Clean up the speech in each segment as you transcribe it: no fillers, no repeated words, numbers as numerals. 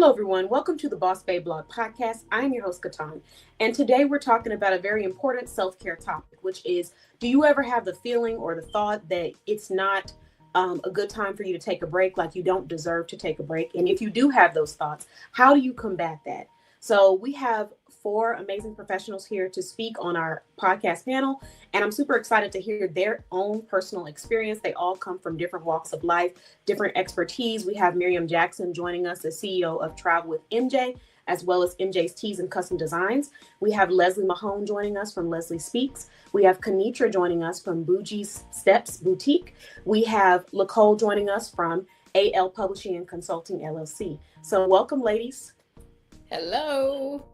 Hello, everyone. Welcome to the Boss Babe Blog Podcast. I am your host, KeTohn, and today we're talking about a very important self-care topic, which is, do you ever have the feeling or the thought that it's not a good time for you to take a break, like you don't deserve to take a break? And if you do have those thoughts, how do you combat that? So we have four amazing professionals here to speak on our podcast panel, and I'm super excited to hear their own personal experience. They all come from different walks of life, different expertise. We have Miriam Jackson joining us, the CEO of Travel with MJ, as well as MJ's Tees and Custom Designs. We have Leslie Mahone joining us from Leslie Speaks. We have Conitra joining us from Bougie's Steps Boutique. We have Lacole joining us from AL Publishing and Consulting LLC. So welcome, ladies. Hello.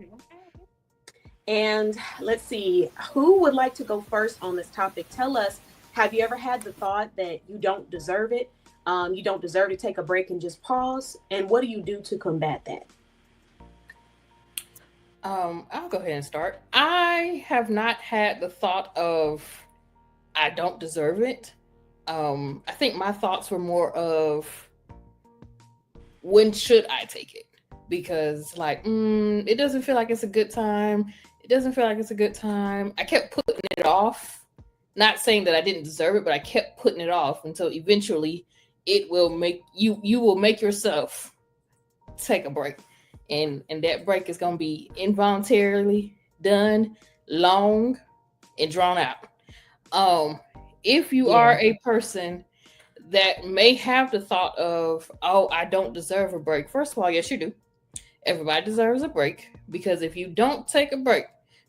And let's see, who would like to go first on this topic? Tell us, have you ever had the thought that you don't deserve it? You don't deserve to take a break and just pause? And what do you do to combat that? I'll go ahead and start. I have not had the thought of I don't deserve it. I think my thoughts were more of when should I take it? Because it doesn't feel like it's a good time. It doesn't feel like it's a good time. I kept putting it off. Not saying that I didn't deserve it, but I kept putting it off until eventually it will make you will make yourself take a break. And that break is going to be involuntarily done, long, and drawn out. If you are a person that may have the thought of, oh, I don't deserve a break. First of all, yes, you do. Everybody deserves a break, because if you don't take a break,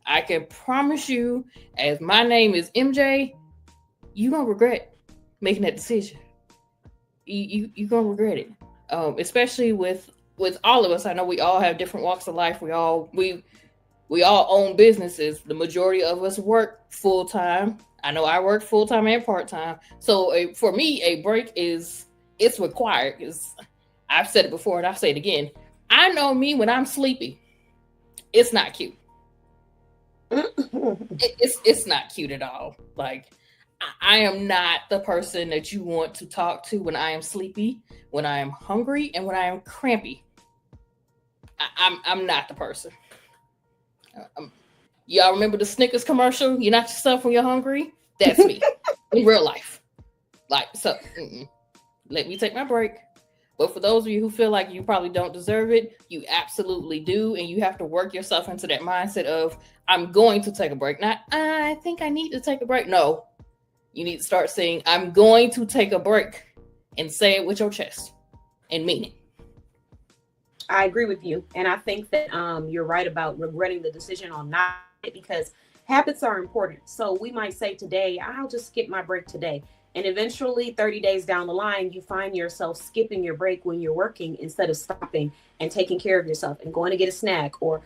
I can promise you, as my name is MJ, you're going to regret making that decision. You're going to regret it. Especially with all of us. I know we all have different walks of life. We all own businesses. The majority of us work full time. I know I work full time and part time. So for me, a break it's required. I've said it before and I'll say it again. I know me when I'm sleepy. It's not cute. It's not cute at all. Like, I am not the person that you want to talk to when I am sleepy, when I am hungry, and when I am crampy. I'm not the person. Y'all remember the Snickers commercial? You're not yourself when you're hungry? That's me in real life. Let me take my break. But for those of you who feel like you probably don't deserve it, you absolutely do. And you have to work yourself into that mindset of, I'm going to take a break. Not, I think I need to take a break. No, you need to start saying, I'm going to take a break, and say it with your chest and mean it. I agree with you. And I think that you're right about regretting the decision on not, because habits are important. So we might say today, I'll just skip my break today. And eventually 30 days down the line, you find yourself skipping your break when you're working, instead of stopping and taking care of yourself and going to get a snack, or,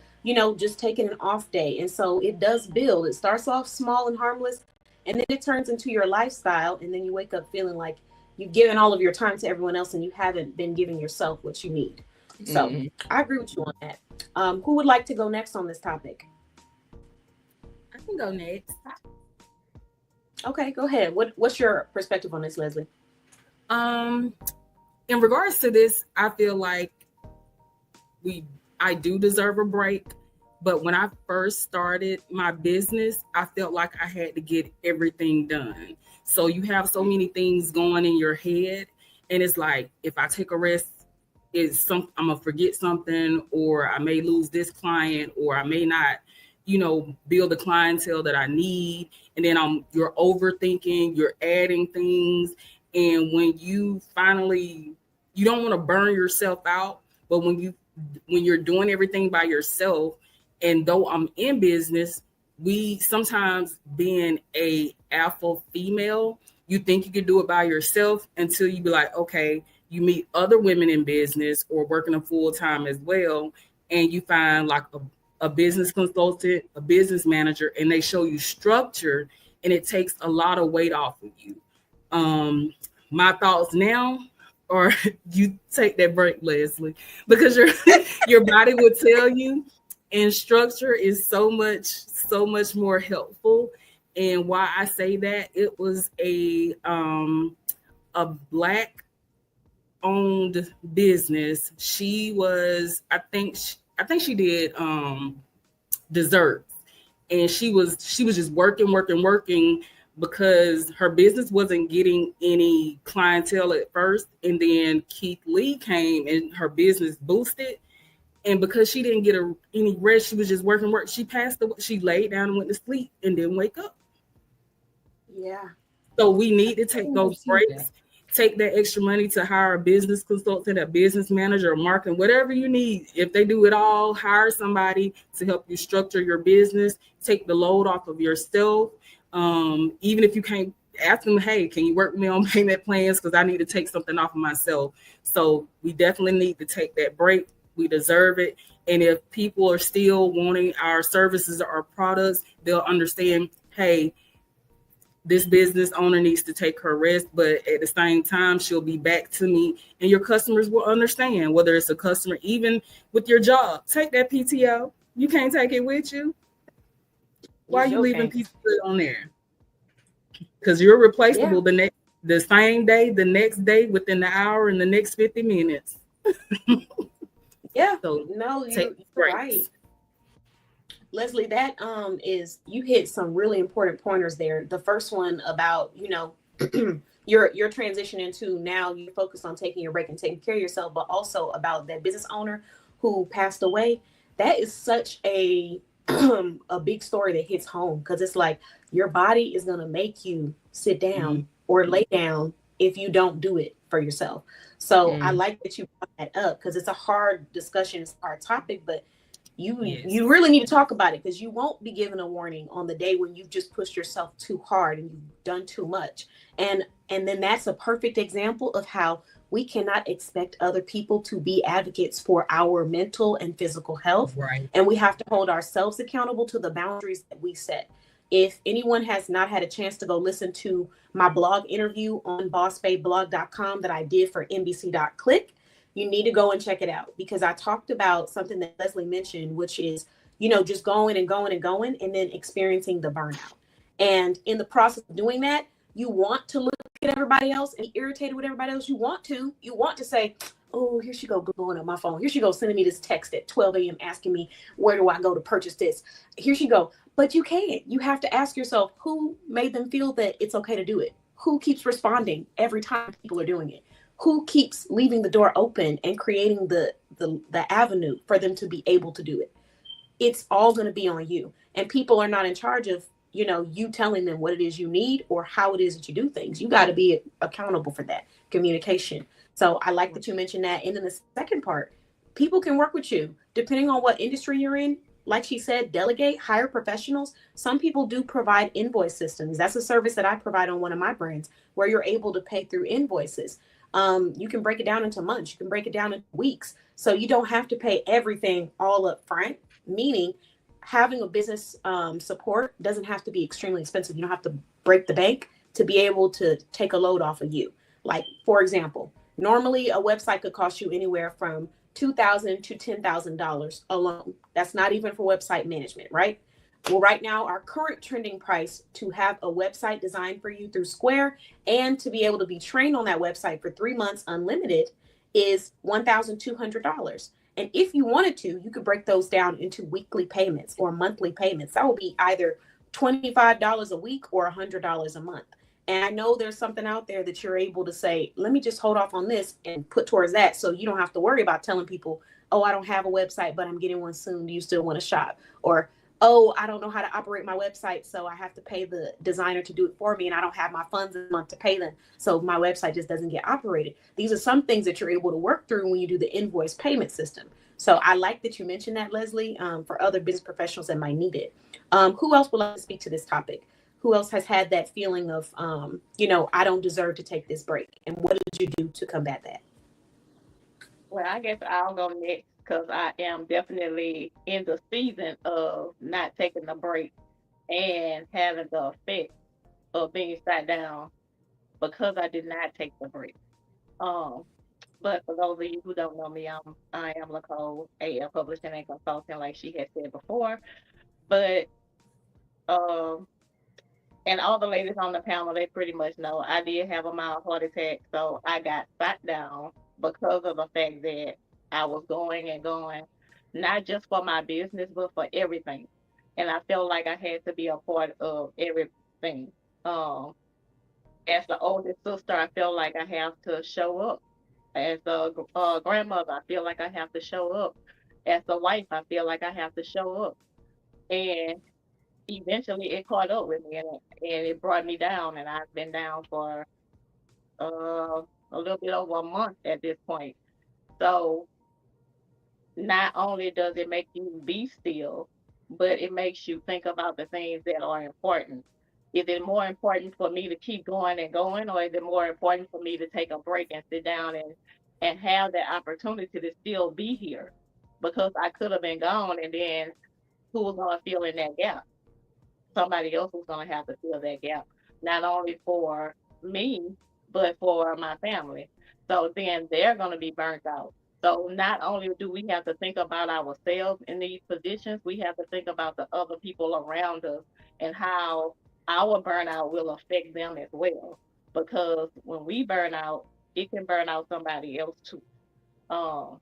just taking an off day. And so it does build. It starts off small and harmless, and then it turns into your lifestyle. And then you wake up feeling like you've given all of your time to everyone else and you haven't been giving yourself what you need. So I agree with you on that. Who would like to go next on this topic? I can go next. Okay, go ahead. What's your perspective on this, Leslie? In regards to this, I feel like I do deserve a break. But when I first started my business, I felt like I had to get everything done. So you have so many things going in your head, and it's like, if I take a rest, I'm gonna forget something, or I may lose this client, or I may not, build the clientele that I need. And then you're overthinking, you're adding things. And when you finally, you don't want to burn yourself out, but when you're doing everything by yourself, and though I'm in business, we sometimes, being a alpha female, you think you could do it by yourself until you be like, okay, you meet other women in business or working a full time as well. And you find like a business consultant, a business manager, and they show you structure, and it takes a lot of weight off of you. My thoughts now are, you take that break, Leslie, because your body will tell you, and structure is so much more helpful. And why I say that, it was a Black owned business. She was, I think she did desserts, and she was just working because her business wasn't getting any clientele at first, and then Keith Lee came and her business boosted. And because she didn't get any rest, she was just working. She passed away. She laid down and went to sleep and didn't wake up. Yeah. So we need to take those breaks, take that extra money to hire a business consultant, a business manager, a marketing, whatever you need. If they do it all, hire somebody to help you structure your business, take the load off of yourself. Even if you can't, ask them, hey, can you work with me on payment plans? Because I need to take something off of myself. So we definitely need to take that break. We deserve it. And if people are still wanting our services or our products, they'll understand, hey, this business owner needs to take her rest, but at the same time, she'll be back to me, and your customers will understand. Whether it's a customer, even with your job, take that PTO. You can't take it with you. Why are you leaving PTO on there? Because you're replaceable the same day, the next day, within the hour, and the next 50 minutes. Yeah. So no, you're right. Leslie, that is, you hit some really important pointers there. The first one about, your transition into now you focus on taking your break and taking care of yourself, but also about that business owner who passed away. That is such a a big story that hits home, because it's like your body is going to make you sit down or lay down if you don't do it for yourself. So I like that you brought that up, because it's a hard discussion, it's a hard topic, but you really need to talk about it, because you won't be given a warning on the day when you've just pushed yourself too hard and you've done too much. And then that's a perfect example of how we cannot expect other people to be advocates for our mental and physical health. Right. And we have to hold ourselves accountable to the boundaries that we set. If anyone has not had a chance to go listen to my blog interview on bossbabeblog.com that I did for NBC.click, you need to go and check it out, because I talked about something that Leslie mentioned, which is, just going and going and going and then experiencing the burnout. And in the process of doing that, you want to look at everybody else and be irritated with everybody else. You want to say, oh, here she go blowing up my phone. Here she goes sending me this text at 12 a.m. asking me, where do I go to purchase this? Here she go. But you can't. You have to ask yourself, who made them feel that it's okay to do it? Who keeps responding every time people are doing it? Who keeps leaving the door open and creating the avenue for them to be able to do it? It's all going to be on you. And people are not in charge of, you telling them what it is you need or how it is that you do things. You got to be accountable for that communication. So I like that you mentioned that. And then the second part, people can work with you depending on what industry you're in. Like she said, delegate, hire professionals. Some people do provide invoice systems. That's a service that I provide on one of my brands, where you're able to pay through invoices. You can break it down into months. You can break it down into weeks. So you don't have to pay everything all up front, meaning having a business support doesn't have to be extremely expensive. You don't have to break the bank to be able to take a load off of you. Like, for example, normally a website could cost you anywhere from $2,000 to $10,000 alone. That's not even for website management, right? Well, right now, our current trending price to have a website designed for you through Square and to be able to be trained on that website for 3 months unlimited is $1,200. And if you wanted to, you could break those down into weekly payments or monthly payments. That will be either $25 a week or $100 a month. And I know there's something out there that you're able to say, let me just hold off on this and put towards that. So you don't have to worry about telling people, oh, I don't have a website, but I'm getting one soon. Do you still want to shop? Or, oh, I don't know how to operate my website, so I have to pay the designer to do it for me, and I don't have my funds a month to pay them, so my website just doesn't get operated. These are some things that you're able to work through when you do the invoice payment system. So I like that you mentioned that, Leslie, for other business professionals that might need it. Who else would like to speak to this topic? Who else has had that feeling of, I don't deserve to take this break? And what did you do to combat that? Well, I guess I'll go next, because I am definitely in the season of not taking the break and having the effect of being sat down because I did not take the break. Um, but for those of you who don't know me, I am Lacole, a publishing and consultant, like she had said before. But um, and all the ladies on the panel, they pretty much know I did have a mild heart attack, so I got sat down because of the fact that I was going and going, not just for my business, but for everything. And I felt like I had to be a part of everything. Um, as the oldest sister, I feel like I have to show up. As a grandmother, I feel like I have to show up. As a wife, I feel like I have to show up. And eventually it caught up with me, and it brought me down. And I've been down for a little bit over a month at this point. So not only does it make you be still, but it makes you think about the things that are important. Is it more important for me to keep going and going, or is it more important for me to take a break and sit down and have that opportunity to still be here? Because I could have been gone, and then who's gonna fill in that gap? Somebody else was gonna have to fill that gap, not only for me, but for my family. So then they're gonna be burnt out. So not only do we have to think about ourselves in these positions, we have to think about the other people around us and how our burnout will affect them as well. Because when we burn out, it can burn out somebody else too. Um,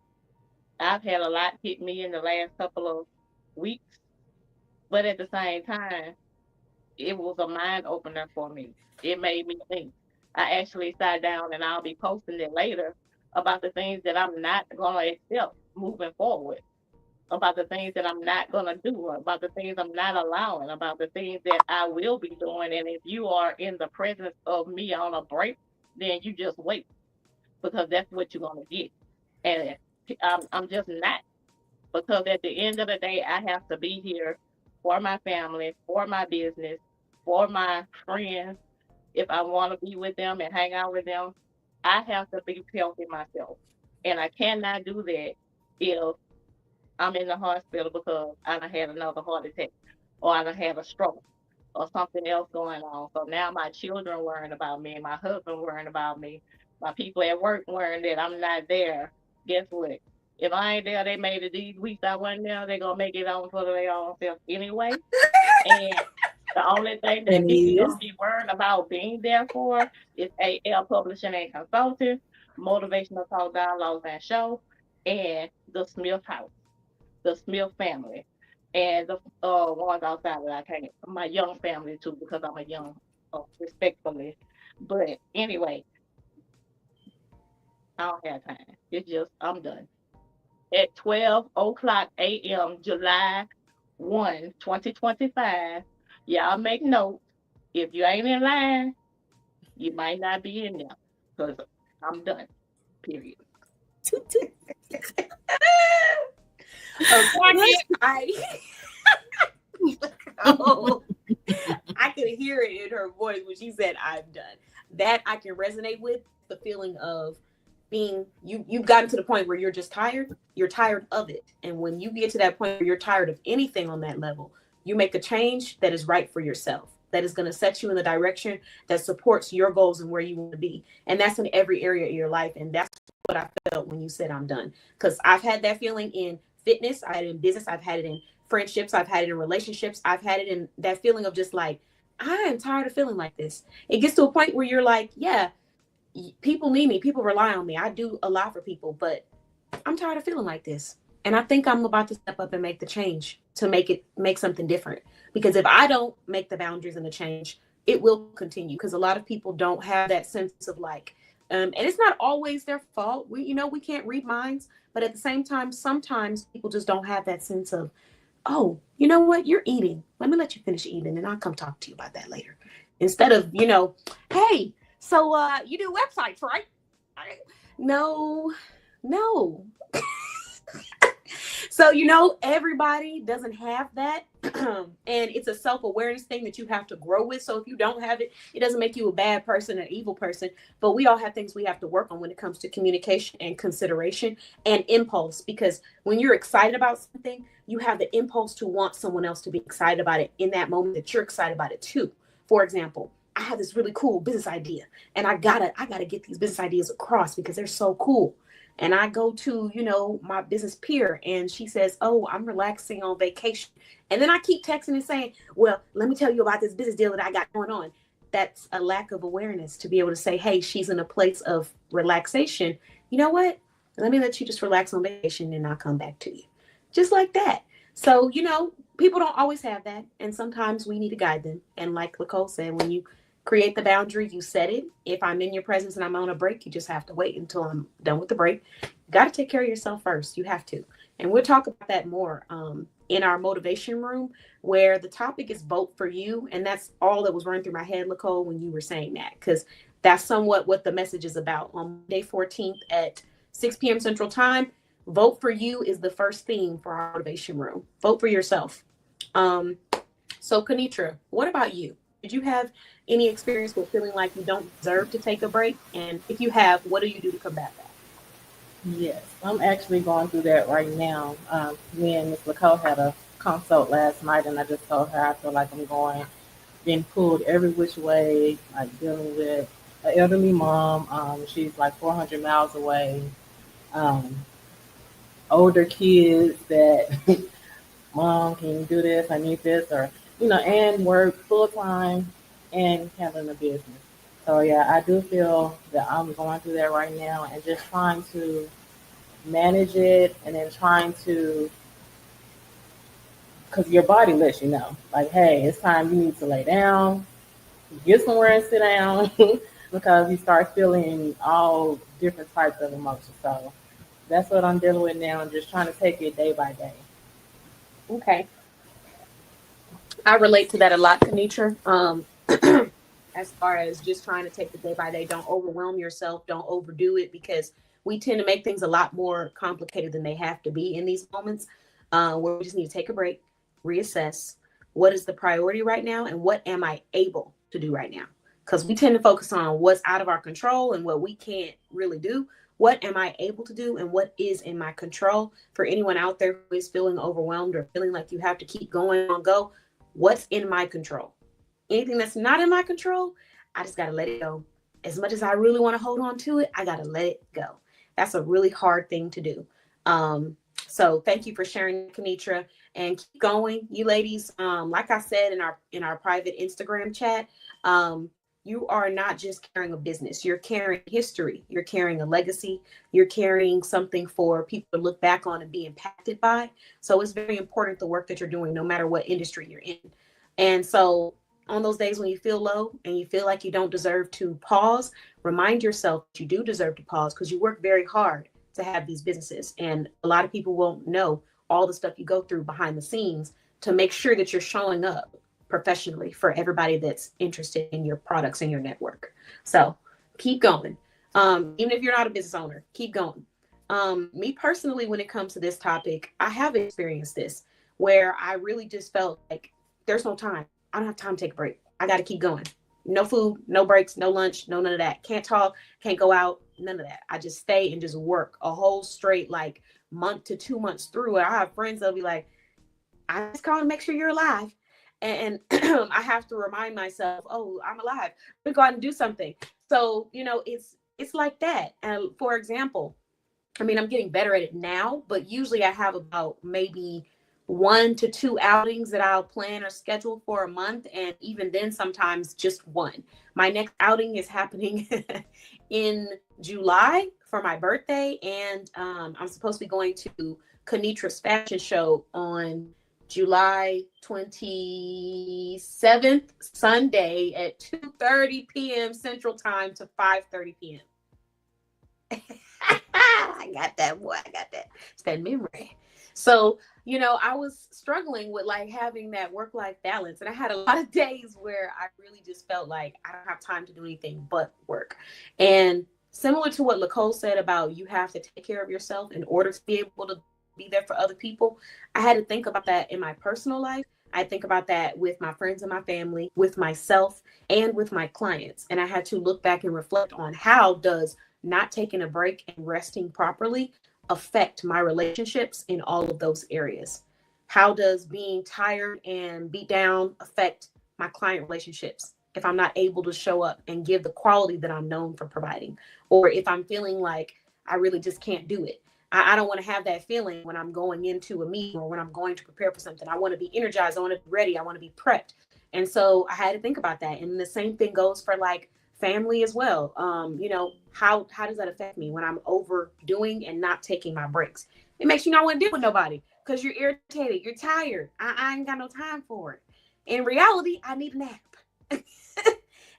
I've had a lot hit me in the last couple of weeks, but at the same time, it was a mind opener for me. It made me think. I actually sat down, and I'll be posting it later about the things that I'm not going to accept moving forward, about the things that I'm not going to do, about the things I'm not allowing, about the things that I will be doing. And if you are in the presence of me on a break, then you just wait, because that's what you're going to get. And I'm just not, because at the end of the day, I have to be here for my family, for my business, for my friends. If I want to be with them and hang out with them, I have to be healthy myself. And I cannot do that if I'm in the hospital because I done had another heart attack, or I done had a stroke, or something else going on. So now my children worrying about me, my husband worrying about me, my people at work worrying that I'm not there. Guess what? If I ain't there, they made it these weeks I wasn't there, they're gonna make it on for their own self anyway. And the only thing that And Vicky he is. gonna be worried about being there for is AL Publishing and Consulting, Motivational Talk Dialogues and Show, and the Smith House, the Smith family, and the ones outside that I can't, my young family too, because I'm a young, respectfully. But anyway, I don't have time. It's just, I'm done. At 12 o'clock a.m., July 1, 2025, y'all make note. If you ain't in line, you might not be in there, because I'm done, period. Okay, oh, I could hear it in her voice when she said, "I'm done." That I can resonate with, the feeling of being you've gotten to the point where you're just tired. You're tired of it, and when you get to that point where you're tired of anything on that level, you make a change that is right for yourself. That is going to set you in the direction that supports your goals and where you want to be, and that's in every area of your life. And that's what I felt when you said, "I'm done," because I've had that feeling in fitness, I had it in business, I've had it in friendships, I've had it in relationships, I've had it in that feeling of just like, I am tired of feeling like this. It gets to a point where you're like, yeah, people need me, people rely on me, I do a lot for people, but I'm tired of feeling like this. And I think I'm about to step up and make the change to make something different. Because if I don't make the boundaries and the change, it will continue. Because a lot of people don't have that sense of like, and it's not always their fault. We can't read minds, but at the same time, sometimes people just don't have that sense of, oh, you know what? You're eating. Let me let you finish eating, and I'll come talk to you about that later. Instead of, hey, so you do websites, right? No. So, everybody doesn't have that. And it's a self-awareness thing that you have to grow with. So if you don't have it, it doesn't make you a bad person, an evil person. But we all have things we have to work on when it comes to communication and consideration and impulse. Because when you're excited about something, you have the impulse to want someone else to be excited about it in that moment that you're excited about it too. For example, I have this really cool business idea, and I gotta get these business ideas across because they're so cool. And I go to, my business peer, and she says, "Oh, I'm relaxing on vacation." And then I keep texting and saying, "Well, let me tell you about this business deal that I got going on." That's a lack of awareness to be able to say, hey, she's in a place of relaxation you know what? Let me let you just relax on vacation and I'll come back to you. Just like that. So, people don't always have that. And sometimes we need to guide them. And like Lacole said, when you create the boundary, you set it. If I'm in your presence and I'm on a break, you just have to wait until I'm done with the break. You got to take care of yourself first. You have to. And we'll talk about that more in our motivation room, where the topic is vote for you. And that's all that was running through my head, Lacole, when you were saying that, because that's somewhat what the message is about. On Monday 14th at 6 p.m. Central Time, vote for you is the first theme for our motivation room. Vote for yourself. So Conitra, what about you? Did you have any experience with feeling like you don't deserve to take a break? And if you have, what do you do to combat that? Yes, I'm actually going through that right now. Me and Miss Lacole had a consult last night, and I just told her I feel like I'm being pulled every which way, like dealing with an elderly mom. She's like 400 miles away. Um, Older kids that, mom, can you do this? I need this, or and work full time and handling a business. So yeah, I do feel that I'm going through that right now, and just trying to manage it, and then trying to, because your body lets you know, like, hey, it's time, you need to lay down, get somewhere and sit down, because you start feeling all different types of emotions. So that's what I'm dealing with now. I'm just trying to take it day by day. Okay. I relate to that a lot, Conitra. As far as just trying to take it day by day, don't overwhelm yourself, don't overdo it, because we tend to make things a lot more complicated than they have to be in these moments, where we just need to take a break, reassess what is the priority right now and what am I able to do right now? Because we tend to focus on what's out of our control and what we can't really do. What am I able to do and what is in my control? For anyone out there who is feeling overwhelmed or feeling like you have to keep going on go, what's in my control? Anything that's not in my control, I just got to let it go. As much as I really want to hold on to it, I got to let it go. That's a really hard thing to do. So thank you for sharing, Conitra, and keep going, you ladies. Like I said in our private Instagram chat, you are not just carrying a business. You're carrying history. You're carrying a legacy. You're carrying something for people to look back on and be impacted by. So it's very important, the work that you're doing, no matter what industry you're in. And so on those days when you feel low and you feel like you don't deserve to pause, remind yourself that you do deserve to pause, because you work very hard to have these businesses. And a lot of people won't know all the stuff you go through behind the scenes to make sure that you're showing up professionally for everybody that's interested in your products and your network. So keep going. Even if you're not a business owner, keep going. Me personally, when it comes to this topic, I have experienced this where I really just felt like there's no time. I don't have time to take a break. I got to keep going. No food, no breaks, no lunch, no none of that. Can't talk, can't go out, none of that. I just stay and just work a whole straight like month to 2 months through. And I have friends that'll be like, I just call to make sure you're alive. And I have to remind myself, oh, I'm alive. We go out and do something. So, it's like that. And for example, I mean, I'm getting better at it now, but usually I have about maybe 1 to 2 outings that I'll plan or schedule for a month. And even then, sometimes just one. My next outing is happening in July for my birthday. And I'm supposed to be going to Conitra's fashion show on July 27th, Sunday at 2:30 p.m. Central Time to 5:30 p.m. I got that, boy. I got that. It's that memory. So, I was struggling with like having that work-life balance. And I had a lot of days where I really just felt like I don't have time to do anything but work. And similar to what Lacole said about you have to take care of yourself in order to be able to be there for other people, I had to think about that in my personal life. I think about that with my friends and my family, with myself, and with my clients. And I had to look back and reflect on how does not taking a break and resting properly affect my relationships in all of those areas? How does being tired and beat down affect my client relationships if I'm not able to show up and give the quality that I'm known for providing? Or if I'm feeling like I really just can't do it. I don't want to have that feeling when I'm going into a meeting or when I'm going to prepare for something. I want to be energized. I want to be ready. I want to be prepped. And so I had to think about that. And the same thing goes for like family as well. How does that affect me when I'm overdoing and not taking my breaks? It makes you not want to deal with nobody because you're irritated, you're tired. I ain't got no time for it. In reality, I need a nap.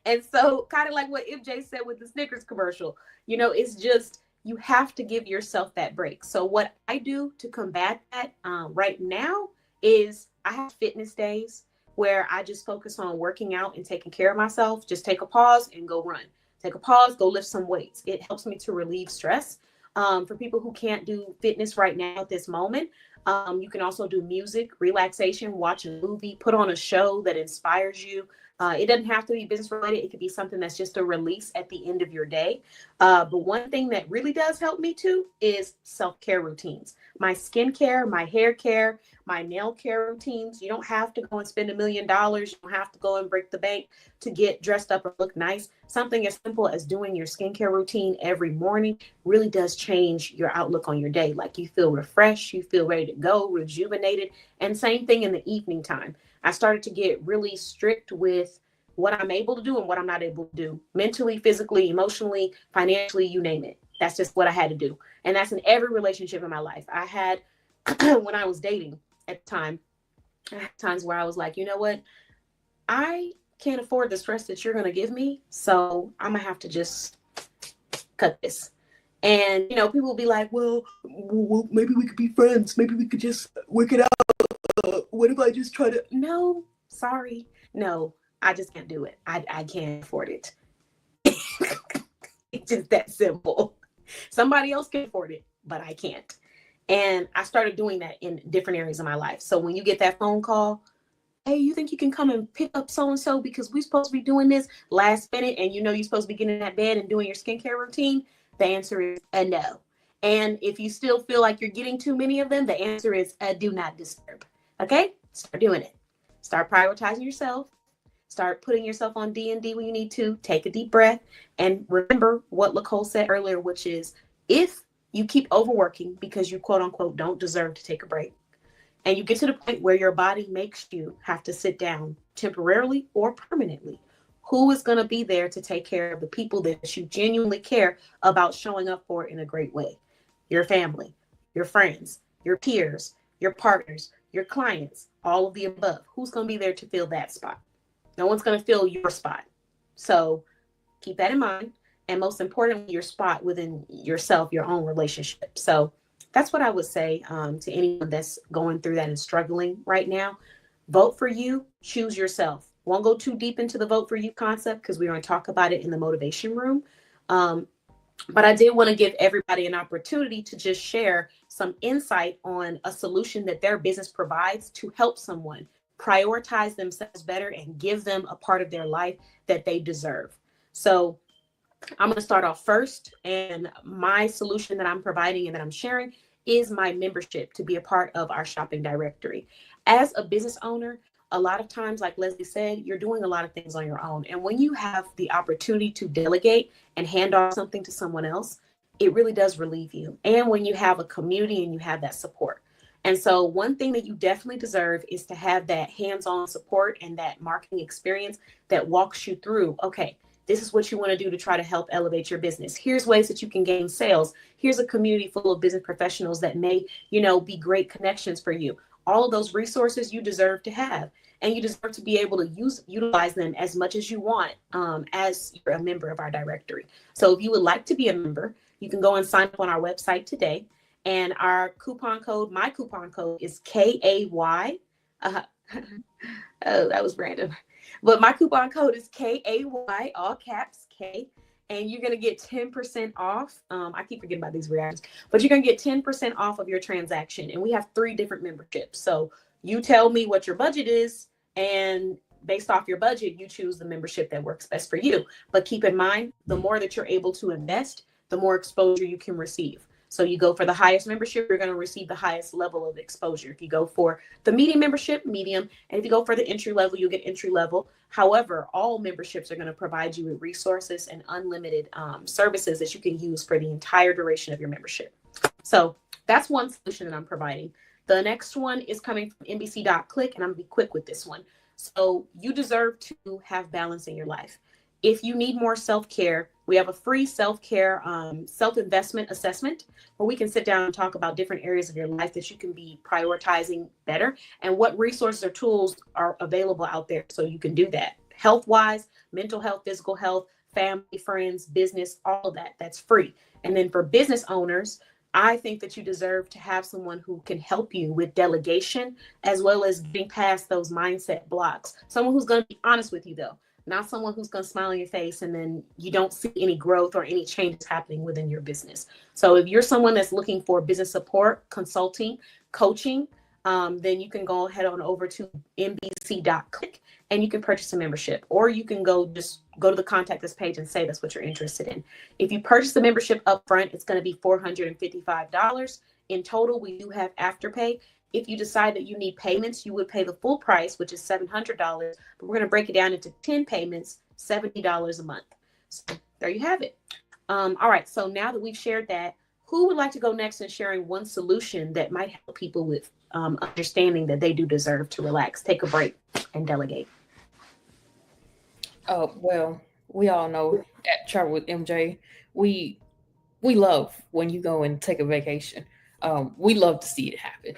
And so, kind of like what MJ said with the Snickers commercial, it's just you have to give yourself that break. So what I do to combat that right now is I have fitness days where I just focus on working out and taking care of myself. Just take a pause and go run. Take a pause, go lift some weights. It helps me to relieve stress. For people who can't do fitness right now at this moment, you can also do music, relaxation, watch a movie, put on a show that inspires you. It doesn't have to be business related. It could be something that's just a release at the end of your day. But one thing that really does help me too is self-care routines. My skincare, my hair care, my nail care routines. You don't have to go and spend $1 million. You don't have to go and break the bank to get dressed up or look nice. Something as simple as doing your skincare routine every morning really does change your outlook on your day. Like you feel refreshed, you feel ready to go, rejuvenated. And same thing in the evening time. I started to get really strict with what I'm able to do and what I'm not able to do mentally, physically, emotionally, financially, you name it. That's just what I had to do. And that's in every relationship in my life. I had, when I was dating at the time, I had times where I was like, you know what? I can't afford the stress that you're going to give me. So I'm going to have to just cut this. And, people will be like, well, maybe we could be friends. Maybe we could just work it out. What if I just try to? No, sorry. No, I just can't do it. I can't afford it. It's just that simple. Somebody else can afford it, but I can't. And I started doing that in different areas of my life. So when you get that phone call, hey, you think you can come and pick up so-and-so because we're supposed to be doing this last minute and you're supposed to be getting in that bed and doing your skincare routine? The answer is a no. And if you still feel like you're getting too many of them, the answer is a do not disturb. Okay? Start doing it. Start prioritizing yourself. Start putting yourself on D&D when you need to. Take a deep breath. And remember what Lacole said earlier, which is if you keep overworking because you quote unquote don't deserve to take a break, and you get to the point where your body makes you have to sit down temporarily or permanently, who is going to be there to take care of the people that you genuinely care about showing up for in a great way? Your family, your friends, your peers, your partners, your clients, all of the above. Who's going to be there to fill that spot? No one's going to fill your spot. So keep that in mind. And most importantly, your spot within yourself, your own relationship. So that's what I would say to anyone that's going through that and struggling right now. Vote for you, choose yourself. Won't go too deep into the vote for you concept because we're going to talk about it in the motivation room. But I did want to give everybody an opportunity to just share some insight on a solution that their business provides to help someone prioritize themselves better and give them a part of their life that they deserve. So I'm going to start off first. And my solution that I'm providing and that I'm sharing is my membership to be a part of our shopping directory. As a business owner, a lot of times, like Leslie said, you're doing a lot of things on your own. And when you have the opportunity to delegate and hand off something to someone else, it really does relieve you. And when you have a community and you have that support. And so one thing that you definitely deserve is to have that hands-on support and that marketing experience that walks you through, okay, this is what you want to do to try to help elevate your business. Here's ways that you can gain sales. Here's a community full of business professionals that may, be great connections for you. All of those resources you deserve to have, and you deserve to be able to utilize them as much as you want as you're a member of our directory. So if you would like to be a member, you can go and sign up on our website today. And our coupon code, my coupon code is KAY. Oh, that was random. But my coupon code is KAY, all caps K. And you're going to get 10% off. I keep forgetting about these reactions, but you're going to get 10% off of your transaction. And we have 3 different memberships. So you tell me what your budget is, and based off your budget, you choose the membership that works best for you. But keep in mind, the more that you're able to invest, the more exposure you can receive. So you go for the highest membership, you're going to receive the highest level of exposure. If you go for the medium membership, medium. And if you go for the entry level, you'll get entry level. However, all memberships are going to provide you with resources and unlimited services that you can use for the entire duration of your membership. So that's one solution that I'm providing. The next one is coming from NBC.Click, and I'm going to be quick with this one. So you deserve to have balance in your life. If you need more self-care, we have a free self-care self-investment assessment where we can sit down and talk about different areas of your life that you can be prioritizing better and what resources or tools are available out there so you can do that. Health-wise, mental health, physical health, family, friends, business, all of that. That's free. And then for business owners, I think that you deserve to have someone who can help you with delegation as well as getting past those mindset blocks. Someone who's going to be honest with you, though, not someone who's going to smile in your face and then you don't see any growth or any changes happening within your business. So if you're someone that's looking for business support, consulting, coaching, then you can go ahead on over to mbc.click and you can purchase a membership, or you can just go to the contact us page and say that's what you're interested in. If you purchase the membership up front, it's going to be $455. In total, we do have Afterpay. If you decide that you need payments, you would pay the full price, which is $700, but we're going to break it down into 10 payments, $70 a month. So there you have it. All right. So now that we've shared that, who would like to go next in sharing one solution that might help people with understanding that they do deserve to relax, take a break, and delegate? Oh, well, we all know at Travel with MJ, we love when you go and take a vacation. We love to see it happen.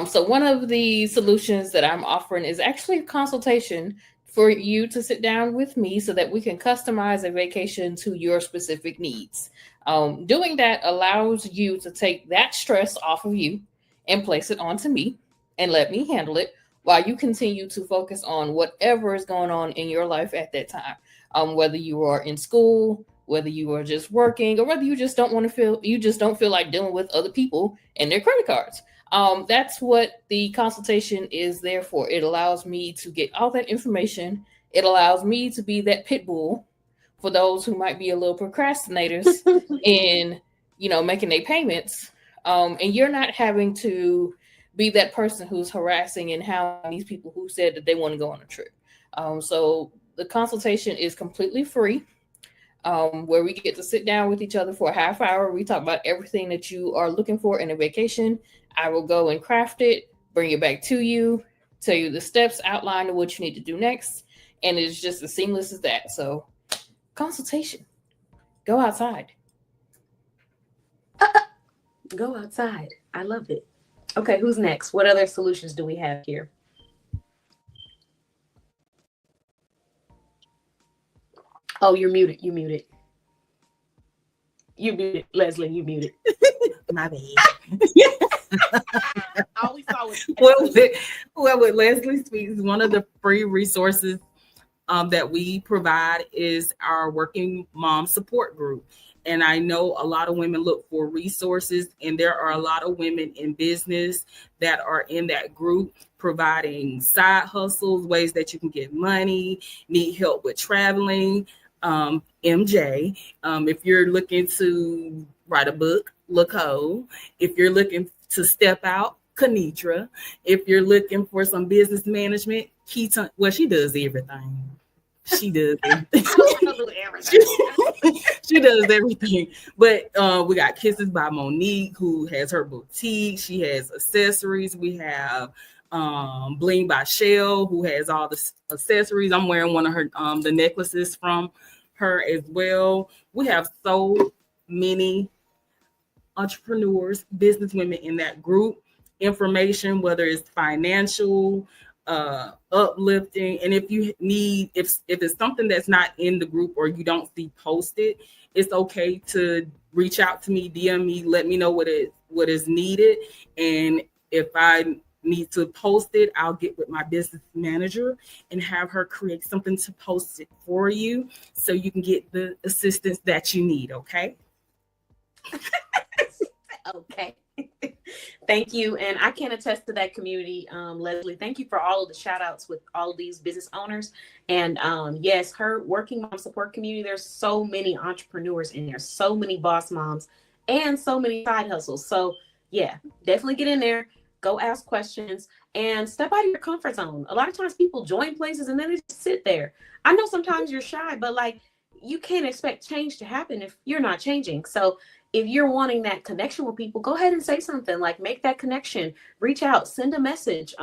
So one of the solutions that I'm offering is actually a consultation for you to sit down with me so that we can customize a vacation to your specific needs. Doing that allows you to take that stress off of you and place it onto me and let me handle it while you continue to focus on whatever is going on in your life at that time. Whether you are in school, whether you are just working, or whether you just don't feel like dealing with other people and their credit cards. That's what the consultation is there for. It allows me to get all that information. It allows me to be that pit bull for those who might be a little procrastinators in, making their payments. And you're not having to be that person who's harassing and hounding these people who said that they want to go on a trip. So the consultation is completely free, where we get to sit down with each other for a half hour. We talk about everything that you are looking for in a vacation. I will go and craft it, bring it back to you, tell you the steps, outline of what you need to do next. And it's just as seamless as that. So consultation, go outside. Go outside. I love it. Okay, who's next? What other solutions do we have here? Oh, you're muted. You muted. You muted. Leslie, you muted. My bad. All we saw was well, with Leslie Speaks, one of the free resources that we provide is our working mom support group. And I know a lot of women look for resources, and there are a lot of women in business that are in that group providing side hustles, ways that you can get money, need help with traveling. MJ, if you're looking to write a book, Lacole. If you're looking to step out, Conitra. If you're looking for some business management, KeTohn. Well, she does everything. She does everything. She does everything. But we got Kisses by Monique, who has her boutique. She has accessories. We have Bling by Shell, who has all the accessories. I'm wearing one of her the necklaces from her as well. We have so many entrepreneurs, business women in that group. Information, whether it's financial, uplifting, and if you need, if it's something that's not in the group or you don't see posted, it's okay to reach out to me, DM me, let me know what is needed, and if I need to post it, I'll get with my business manager and have her create something to post it for you so you can get the assistance that you need. Okay. Okay. Thank you. And I can attest to that community, Leslie. Thank you for all of the shout outs with all of these business owners. And yes, her working mom support community, there's so many entrepreneurs in there, so many boss moms and so many side hustles. So yeah, definitely get in there, go ask questions and step out of your comfort zone. A lot of times people join places and then they just sit there. I know sometimes you're shy, but like you can't expect change to happen if you're not changing. So if you're wanting that connection with people, go ahead and say something, like make that connection, reach out, send a message,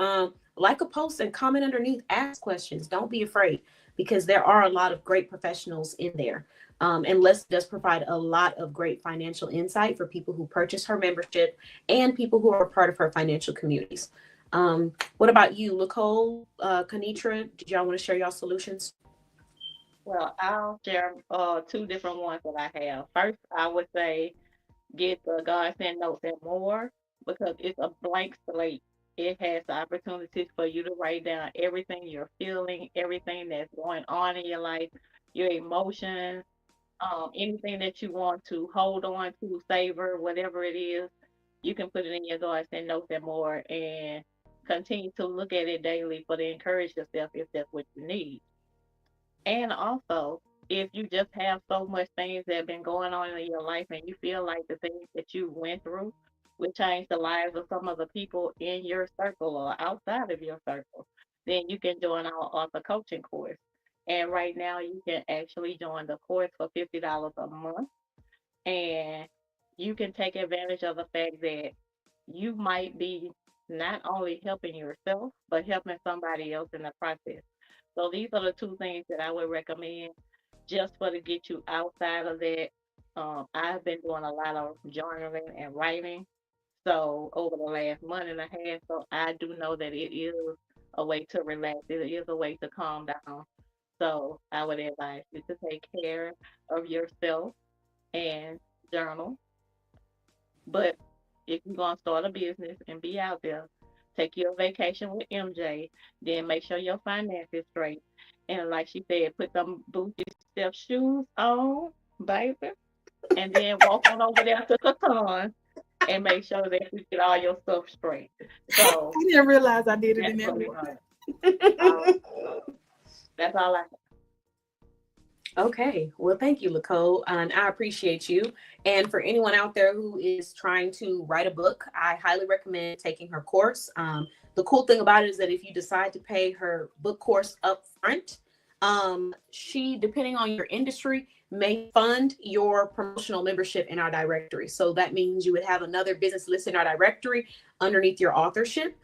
like a post and comment underneath, ask questions. Don't be afraid. because there are a lot of great professionals in there. And Les does provide a lot of great financial insight for people who purchase her membership and people who are part of her financial communities. What about you, Lacole, Conitra? Did y'all want to share y'all solutions? Well, I'll share two different ones that I have. First, I would say get the God sent notes and more, because it's a blank slate. It has the opportunities for you to write down everything you're feeling, everything that's going on in your life, your emotions, anything that you want to hold on to, savor, whatever it is. You can put it in your God sent notes and more, and continue to look at it daily for to encourage yourself if that's what you need. And also, if you just have so much things that have been going on in your life and you feel like the things that you went through will change the lives of some of the people in your circle or outside of your circle, then you can join our author coaching course. And right now, you can actually join the course for $50 a month. And you can take advantage of the fact that you might be not only helping yourself, but helping somebody else in the process. So these are the two things that I would recommend just for to get you outside of that. I've been doing a lot of journaling and writing. So over the last month and a half, so I do know that it is a way to relax. It is a way to calm down. So I would advise you to take care of yourself and journal. But if you're gonna start a business and be out there, take your vacation with MJ, then make sure your finances straight. And like she said, put them booty step shoes on, baby, and then walk on over there to KeTohn and make sure that you get all your stuff straight. So I didn't realize I did it in that's that what order. that's all I have. Okay, well, thank you, Lacole, and I appreciate you. And for anyone out there who is trying to write a book, I highly recommend taking her course. The cool thing about it is that if you decide to pay her book course up front, she, depending on your industry, may fund your promotional membership in our directory. So that means you would have another business listed in our directory underneath your authorship.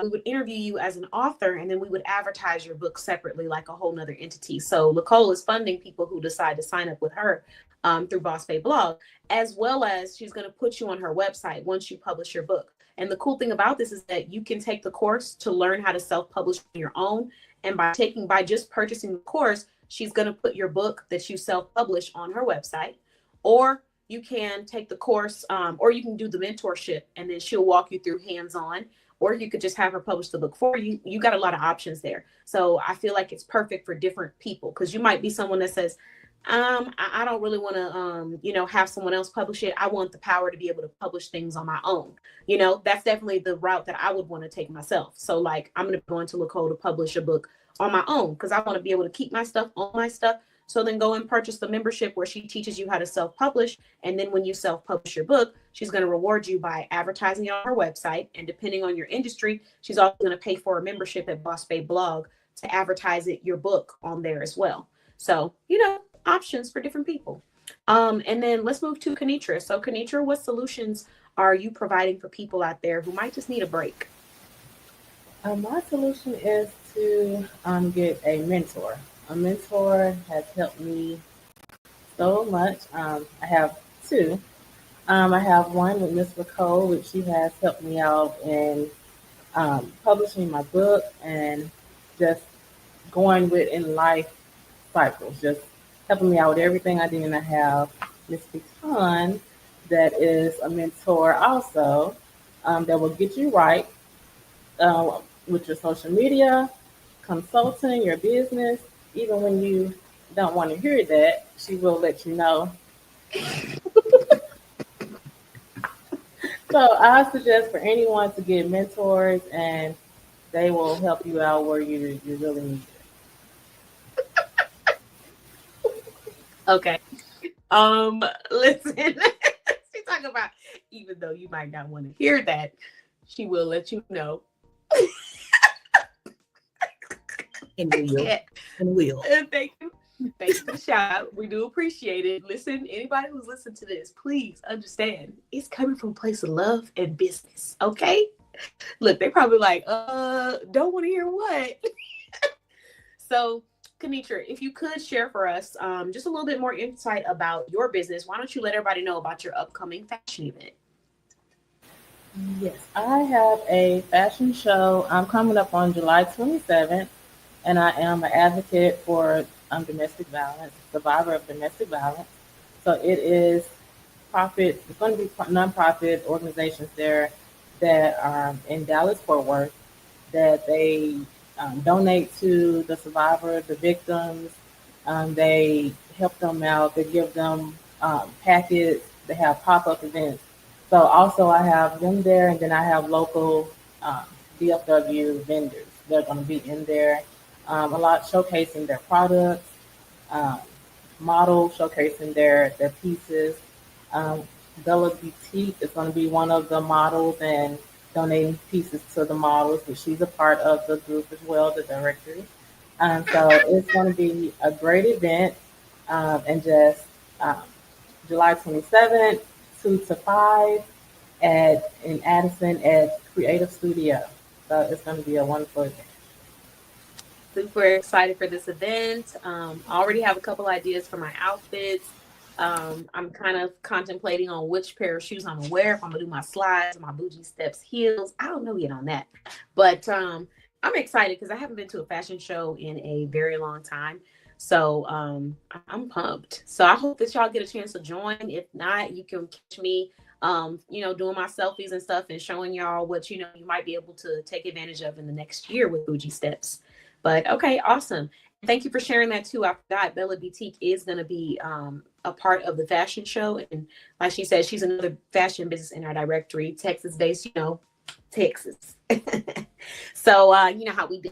We would interview you as an author, and then we would advertise your book separately like a whole nother entity. So Lacole is funding people who decide to sign up with her through Boss Bay Blog, as well as she's going to put you on her website once you publish your book. And the cool thing about this is that you can take the course to learn how to self-publish on your own. And by just purchasing the course, she's going to put your book that you self-publish on her website. Or you can take the course, or you can do the mentorship, and then she'll walk you through hands-on. Or you could just have her publish the book for you. You got a lot of options there. So I feel like it's perfect for different people, because you might be someone that says, I don't really want to, have someone else publish it. I want the power to be able to publish things on my own. That's definitely the route that I would want to take myself. So like, I'm going to go into Lacole to publish a book on my own, because I want to be able to keep my stuff on my stuff. So then go and purchase the membership where she teaches you how to self-publish. And then when you self-publish your book, she's going to reward you by advertising it on her website. And depending on your industry, she's also going to pay for a membership at Boss Bay Blog to advertise your book on there as well. So, options for different people. And then let's move to Conitra. So Conitra, what solutions are you providing for people out there who might just need a break? My solution is to get a mentor. A mentor has helped me so much. I have two. I have one with Miss Lacole, which she has helped me out in publishing my book and just going with in life cycles, just helping me out with everything I need. And I have Miss KeTohn, that is a mentor also, that will get you right with your social media, consulting, your business. Even when you don't want to hear that, she will let you know. So I suggest for anyone to get mentors, and they will help you out where you really need Okay. Listen, she's talking about, even though you might not want to hear that, she will let you know. And will. Thank you. Thanks for the shout out. We do appreciate it. Listen, anybody who's listened to this, please understand it's coming from a place of love and business. Okay. Look, they probably like, don't want to hear what. So Conitra, if you could share for us just a little bit more insight about your business, why don't you let everybody know about your upcoming fashion event? Yes, I have a fashion show. I'm coming up on July 27th, and I am an advocate for domestic violence, survivor of domestic violence. So it is profit. It's going to be nonprofit organizations there that are in Dallas Fort Worth that they donate to the survivor, the victims. They help them out. They give them packets. They have pop-up events. So also I have them there, and then I have local um, DFW vendors. They're going to be in there a lot, showcasing their products, um, models showcasing their pieces. Um, Bella Boutique is going to be one of the models and donating pieces to the models, but she's a part of the group as well, the directory. So it's going to be a great event, and just um, July 27th, 2 to 5 in Addison at Creative Studio. So it's going to be a wonderful event. Super excited for this event. I already have a couple ideas for my outfits. I'm kind of contemplating on which pair of shoes I'm gonna wear, if I'm gonna do my slides, my bougie steps heels. I don't know yet on that, but I'm excited because I haven't been to a fashion show in a very long time. So I'm pumped. So I hope that y'all get a chance to join. If not, you can catch me doing my selfies and stuff and showing y'all what you might be able to take advantage of in the next year with bougie steps. But okay, awesome. Thank you for sharing that too. I forgot Bella Boutique is going to be a part of the fashion show. And like she said, she's another fashion business in our directory, Texas based, Texas. So, you know how we do.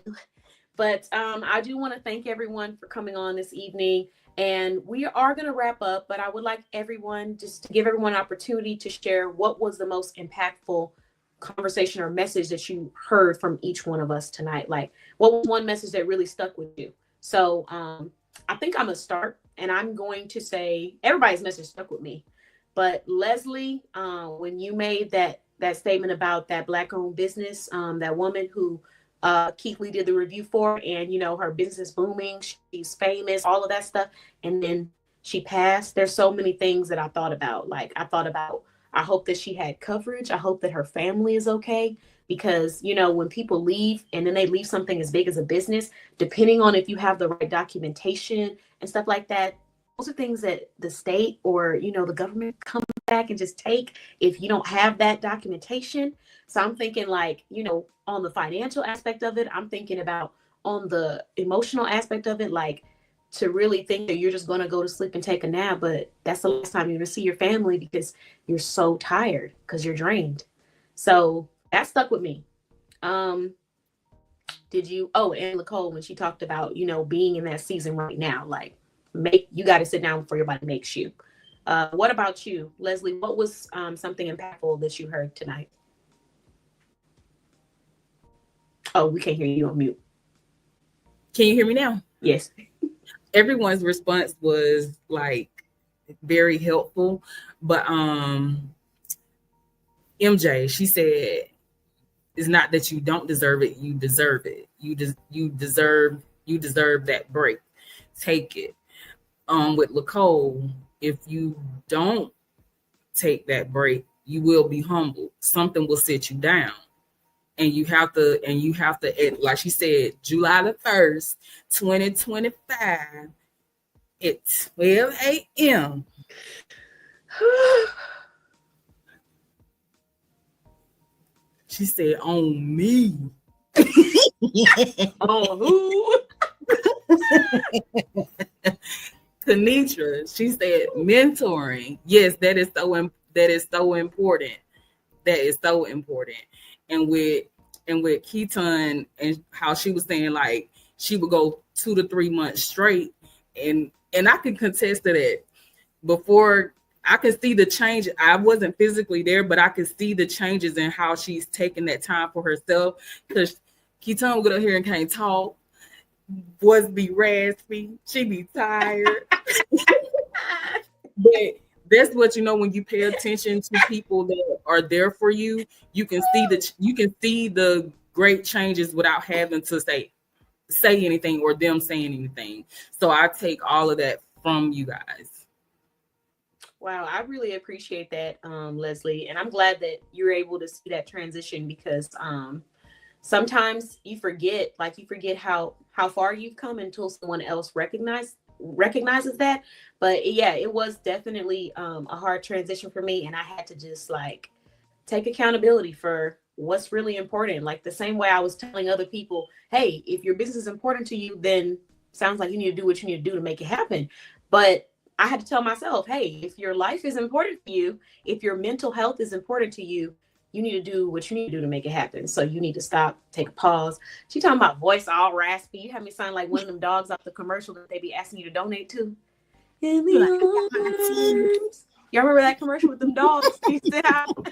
But I do want to thank everyone for coming on this evening. And we are going to wrap up, but I would like everyone just to give everyone an opportunity to share what was the most impactful conversation or message that you heard from each one of us tonight. Like, what was one message that really stuck with you? So I think I'm gonna start, and I'm going to say everybody's message stuck with me. But Leslie, when you made that statement about that Black-owned business, that woman who Keith Lee did the review for, and her business is booming, she's famous, all of that stuff, and then she passed. There's so many things that I thought about. Like I hope that she had coverage. I hope that her family is okay, because, when people leave and then they leave something as big as a business, depending on if you have the right documentation and stuff like that, those are things that the state or, the government come back and just take if you don't have that documentation. So I'm thinking on the financial aspect of it, I'm thinking about on the emotional aspect of it, like, to really think that you're just going to go to sleep and take a nap, but that's the last time you're going to see your family because you're so tired because you're drained. So that stuck with me. And Lacole, when she talked about, being in that season right now, like, you got to sit down before your body makes you. What about you, Leslie? What was something impactful that you heard tonight? Oh, we can't hear you on mute. Can you hear me now? Yes. Everyone's response was like very helpful, but MJ, she said, it's not that you don't deserve it, you deserve it. You deserve that break. Take it. With Lacole, if you don't take that break, you will be humbled. Something will sit you down. And you have to, like she said, July the 1st, 2025 at 12 a.m. She said, on me. On who? Conitra, she said, mentoring. Yes, that is so important. That is so important. And with KeTohn, and how she was saying, like, she would go 2 to 3 months straight, and I can contest to that. Before, I could see the change. I wasn't physically there, but I could see the changes in how she's taking that time for herself. Because KeTohn would get up here and can't talk, voice be raspy, she be tired. But that's what when you pay attention to people that are there for you, you can see the great changes without having to say. say anything or them saying anything. So I take all of that from you guys. Wow, I really appreciate that, Leslie, and I'm glad that you're able to see that transition because sometimes you forget how far you've come until someone else recognizes that. But yeah, it was definitely a hard transition for me, and I had to just like take accountability for what's really important. Like the same way I was telling other people, hey, if your business is important to you, then sounds like you need to do what you need to do to make it happen. But I had to tell myself, hey, if your life is important to you, if your mental health is important to you, you need to do what you need to do to make it happen. So you need to stop, take a pause. She talking about voice all raspy. You have me sound like one of them dogs off the commercial that they be asking you to donate to. In the arms. Y'all remember that commercial with them dogs? You sit out.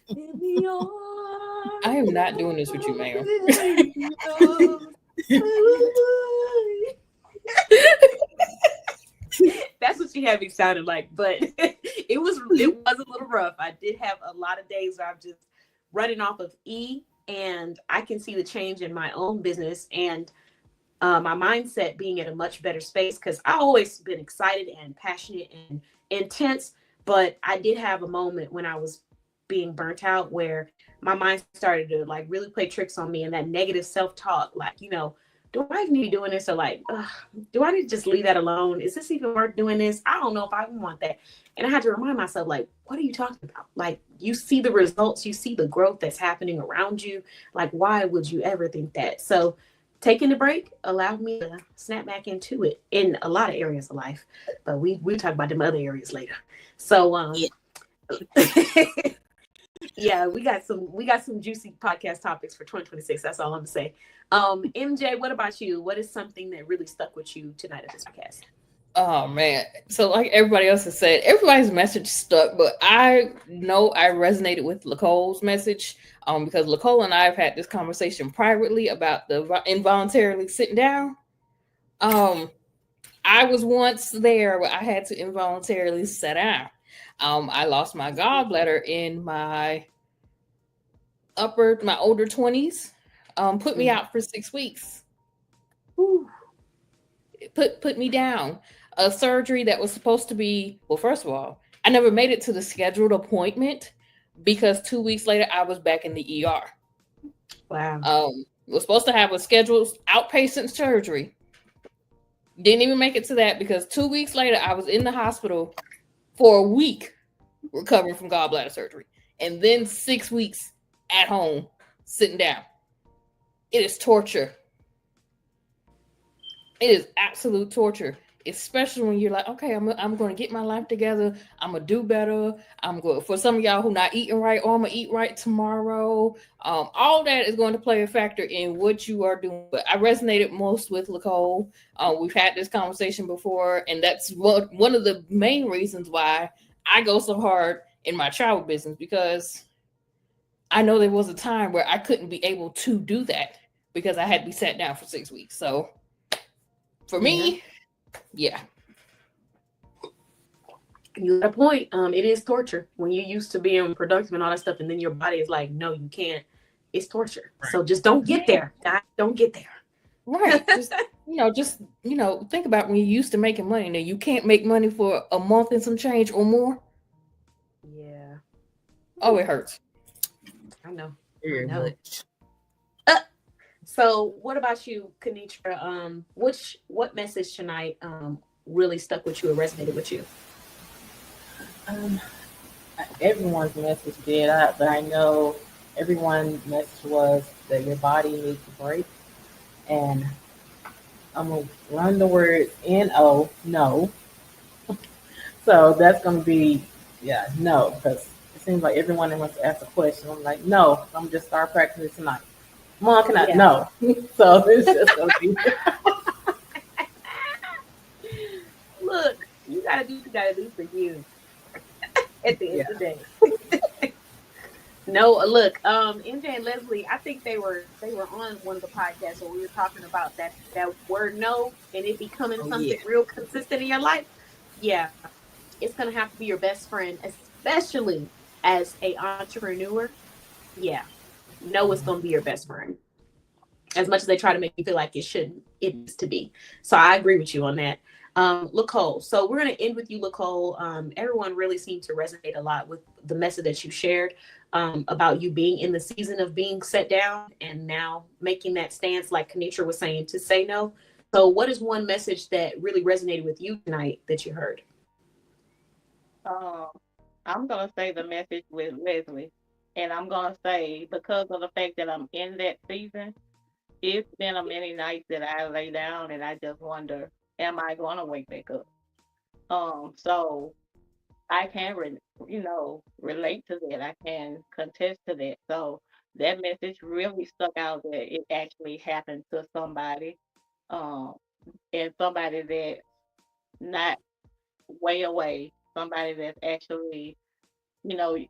In the arms. I am not doing this with you, ma'am. That's what she had me sounding like, but it was a little rough. I did have a lot of days where I'm just running off of E, and I can see the change in my own business and my mindset being in a much better space because I always been excited and passionate and intense, but I did have a moment when I was being burnt out where my mind started to like really play tricks on me, and that negative self-talk, like, you know, do I even need to be doing this? Or like, do I need to just leave that alone? Is this even worth doing this? I don't know if I want that. And I had to remind myself, like, what are you talking about? Like, you see the results, you see the growth that's happening around you. Like, why would you ever think that? So taking the break allowed me to snap back into it in a lot of areas of life. But we talk about them other areas later. So yeah, we got some juicy podcast topics for 2026. That's all I'm gonna say. MJ, what about you? What is something that really stuck with you tonight at this podcast? Oh man. So like everybody else has said, everybody's message stuck, but I know I resonated with Lacole's message because Lacole and I have had this conversation privately about the involuntarily sitting down. I was once there where I had to involuntarily sit down. I lost my gallbladder in my older 20s. Put me out for 6 weeks. Ooh. Put me down. A surgery that was supposed to be, well, first of all, I never made it to the scheduled appointment because 2 weeks later I was back in the ER. Wow. Was supposed to have a scheduled outpatient surgery. Didn't even make it to that because 2 weeks later I was in the hospital for a week recovering from gallbladder surgery, and then 6 weeks at home sitting down. It is torture. It is absolute torture, especially when you're like, okay, I'm going to get my life together. I'm going to do better. I'm going, for some of y'all who not eating right, I'm going to eat right tomorrow. All that is going to play a factor in what you are doing. But I resonated most with Lacole. We've had this conversation before, and that's one of the main reasons why I go so hard in my travel business, because I know there was a time where I couldn't be able to do that because I had to be sat down for 6 weeks. So for me, yeah. You got a point. It is torture when you're used to being productive and all that stuff, and then your body is like, no, you can't. It's torture. Right. So just don't get there, guys. Don't get there. Right. just think about when you're used to making money. Now you can't make money for a month and some change or more. Yeah. Oh, it hurts. I know. Very much. So what about you, Conitra? What message tonight really stuck with you or resonated with you? Everyone's message did, but I know everyone's message was that your body needs a break. And I'm going to run the word N-O, no. So that's going to be, no, because it seems like everyone wants to ask a question. I'm like, no, I'm going to just start practicing tonight. Mom, can I? Yeah. No. So it's just going to be. Look, you got to do what you got to do for you at the end of the day. No, look, MJ and Leslie, I think they were on one of the podcasts where we were talking about that word no and it becoming something real consistent in your life. Yeah, it's gonna have to be your best friend, especially as a entrepreneur. Yeah, no, it's gonna be your best friend. as much as they try to make you feel like it shouldn't, it needs to be. So I agree with you on that. Lacole, so we're going to end with you, Lacole. Everyone really seemed to resonate a lot with the message that you shared about you being in the season of being set down and now making that stance, like Conitra was saying, to say no. So what is one message that really resonated with you tonight that you heard? I'm going to say the message with Leslie. And I'm going to say, because of the fact that I'm in that season, it's been a many nights that I lay down and I just wonder, am I going to wake back up? So I can, relate to that. I can contest to that. So that message really stuck out that it actually happened to somebody, um, and somebody that's not way away, somebody that's actually,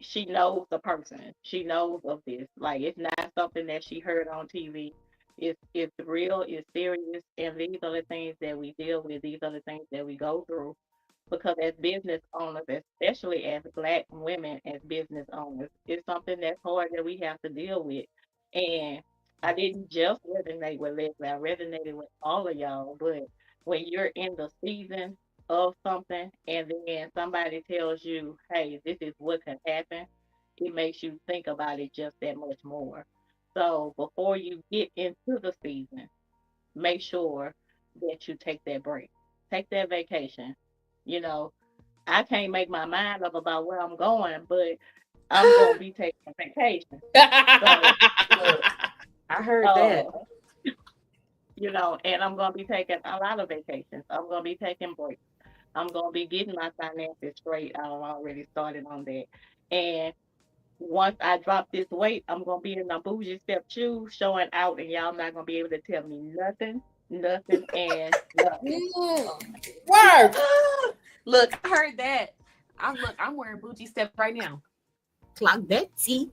she knows the person. She knows of this. Like, it's not something that she heard on TV. It's real, it's serious, and these are the things that we deal with. These are the things that we go through. Because as business owners, especially as Black women as business owners, it's something that's hard that we have to deal with. And I didn't just resonate with Leslie, I resonated with all of y'all. But when you're in the season of something and then somebody tells you, hey, this is what can happen, it makes you think about it just that much more. So before you get into the season, make sure that you take that break, take that vacation. You know, I can't make my mind up about where I'm going, but I'm gonna be taking a vacation. So, Look, I heard that. And I'm gonna be taking a lot of vacations. I'm gonna be taking breaks. I'm gonna be getting my finances straight. I'm already started on that. And once I drop this weight, I'm gonna be in the bougie step shoes showing out, and y'all not gonna be able to tell me nothing, and nothing. Word. Look, I heard that. I'm wearing bougie step right now. Clock that T.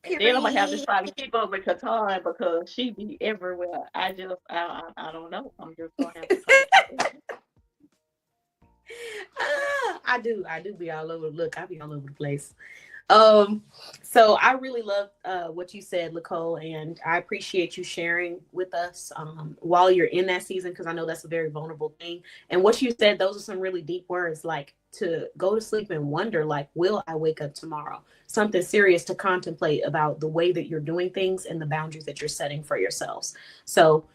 And then I'm gonna have to try to keep up with KeTohn because she be everywhere. I don't know. I'm just gonna have to try. I do be all over. Look, I be all over the place. So I really love what you said, Lacole, and I appreciate you sharing with us while you're in that season, because I know that's a very vulnerable thing. And what you said, those are some really deep words, like to go to sleep and wonder, like, will I wake up tomorrow? Something serious to contemplate about the way that you're doing things and the boundaries that you're setting for yourselves. So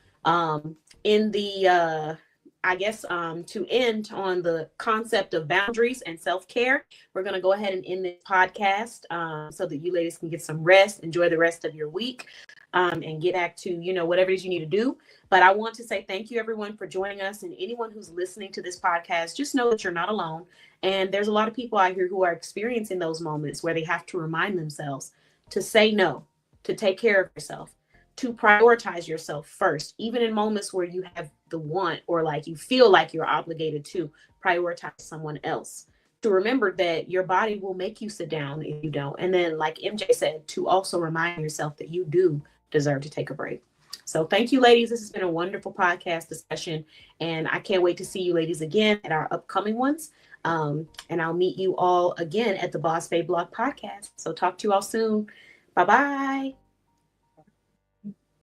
in the I guess to end on the concept of boundaries and self-care, we're going to go ahead and end this podcast so that you ladies can get some rest, enjoy the rest of your week, and get back to, whatever it is you need to do. But I want to say thank you, everyone, for joining us. And anyone who's listening to this podcast, just know that you're not alone. And there's a lot of people out here who are experiencing those moments where they have to remind themselves to say no, to take care of yourself, to prioritize yourself first, even in moments where you have the want or like you feel like you're obligated to prioritize someone else. To remember that your body will make you sit down if you don't. And then, like MJ said, to also remind yourself that you do deserve to take a break. So thank you, ladies. This has been a wonderful podcast discussion. And I can't wait to see you ladies again at our upcoming ones. And I'll meet you all again at the Boss Babe Blog podcast. So talk to you all soon. Bye-bye.